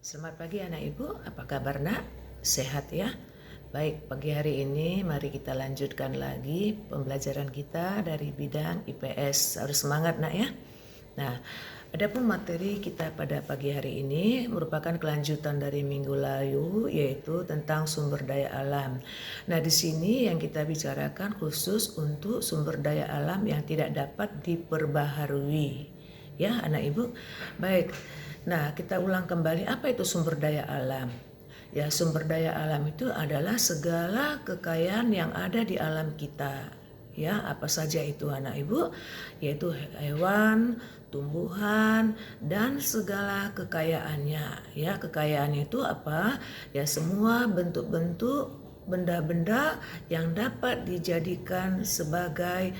Selamat pagi anak ibu, apa kabar nak? Sehat ya? Baik, pagi hari ini mari kita lanjutkan lagi pembelajaran kita dari bidang IPS. Harus semangat nak ya. Nah, adapun materi kita pada pagi hari ini merupakan kelanjutan dari minggu lalu, yaitu tentang sumber daya alam. Nah, di sini yang kita bicarakan khusus untuk sumber daya alam yang tidak dapat diperbaharui. Ya, anak ibu. Baik. Nah, kita ulang kembali, apa itu sumber daya alam? Ya, sumber daya alam itu adalah segala kekayaan yang ada di alam kita. Ya, apa saja itu anak ibu? Yaitu hewan, tumbuhan, dan segala kekayaannya. Ya, kekayaannya itu apa? Ya, semua bentuk-bentuk benda-benda yang dapat dijadikan sebagai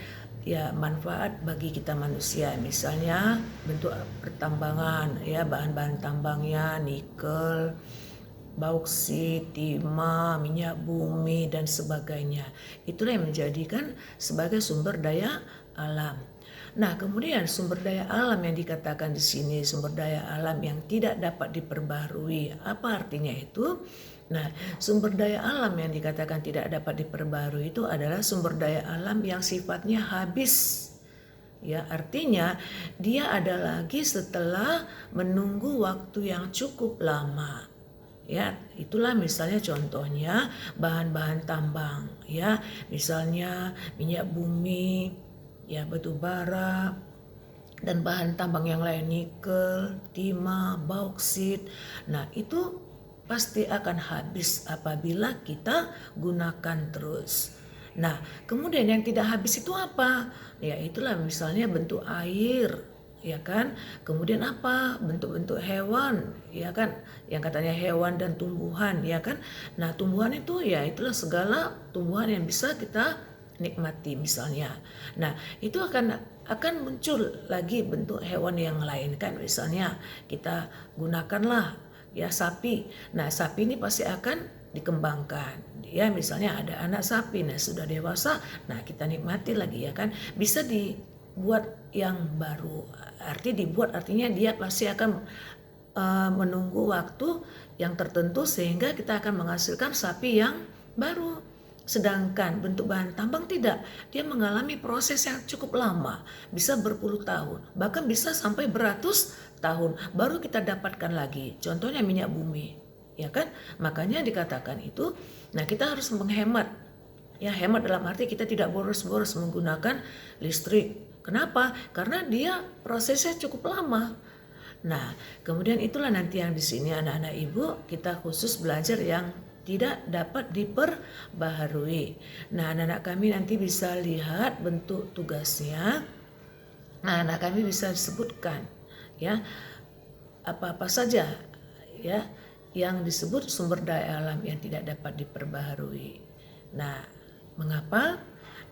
manfaat bagi kita manusia. Misalnya bentuk pertambangan, ya, bahan-bahan tambangnya nikel, bauksit, timah, minyak bumi dan sebagainya. Itulah yang menjadikan sebagai sumber daya alam. Nah, kemudian sumber daya alam yang dikatakan di sini sumber daya alam yang tidak dapat diperbarui. Apa artinya itu? Nah, sumber daya alam yang dikatakan tidak dapat diperbarui itu adalah sumber daya alam yang sifatnya habis. Ya, artinya dia ada lagi setelah menunggu waktu yang cukup lama. Ya, itulah misalnya contohnya bahan-bahan tambang, ya, misalnya minyak bumi, ya, batu bara, dan bahan tambang yang lain nikel, timah, bauksit. Nah, itu pasti akan habis apabila kita gunakan terus. Nah, kemudian yang tidak habis itu apa? Ya, itulah misalnya bentuk air, ya kan? Kemudian apa? Bentuk-bentuk hewan, ya kan? Yang katanya hewan dan tumbuhan, ya kan? Nah, tumbuhan itu ya itulah segala tumbuhan yang bisa kita nikmati misalnya. Nah, itu akan muncul lagi bentuk hewan yang lain kan, misalnya kita gunakanlah ya sapi. Nah, sapi ini pasti akan dikembangkan. Ya, misalnya ada anak sapi, nah sudah dewasa, nah kita nikmati lagi ya kan. Bisa dibuat yang baru. Artinya dia pasti akan menunggu waktu yang tertentu sehingga kita akan menghasilkan sapi yang baru. Sedangkan bentuk bahan tambang tidak, dia mengalami proses yang cukup lama, bisa berpuluh tahun, bahkan bisa sampai beratus tahun baru kita dapatkan lagi. Contohnya minyak bumi, ya kan? Makanya dikatakan itu, nah kita harus menghemat. Ya, hemat dalam arti kita tidak boros-boros menggunakan listrik. Kenapa? Karena dia prosesnya cukup lama. Nah, kemudian itulah nanti yang di sini anak-anak ibu kita khusus belajar yang tidak dapat diperbaharui. Nah, anak-anak kami nanti bisa lihat bentuk tugasnya. Nah, anak kami bisa sebutkan ya apa-apa saja ya yang disebut sumber daya alam yang tidak dapat diperbaharui. Nah, mengapa?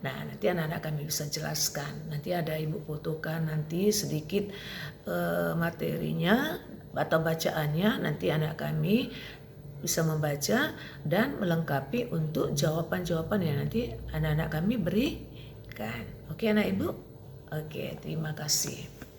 Nah, nanti anak-anak kami bisa jelaskan. Nanti ada ibu fotokan nanti sedikit materinya atau bacaannya. Nanti anak kami bisa membaca dan melengkapi untuk jawaban-jawaban yang nanti anak-anak kami berikan. Oke anak ibu? Oke, terima kasih.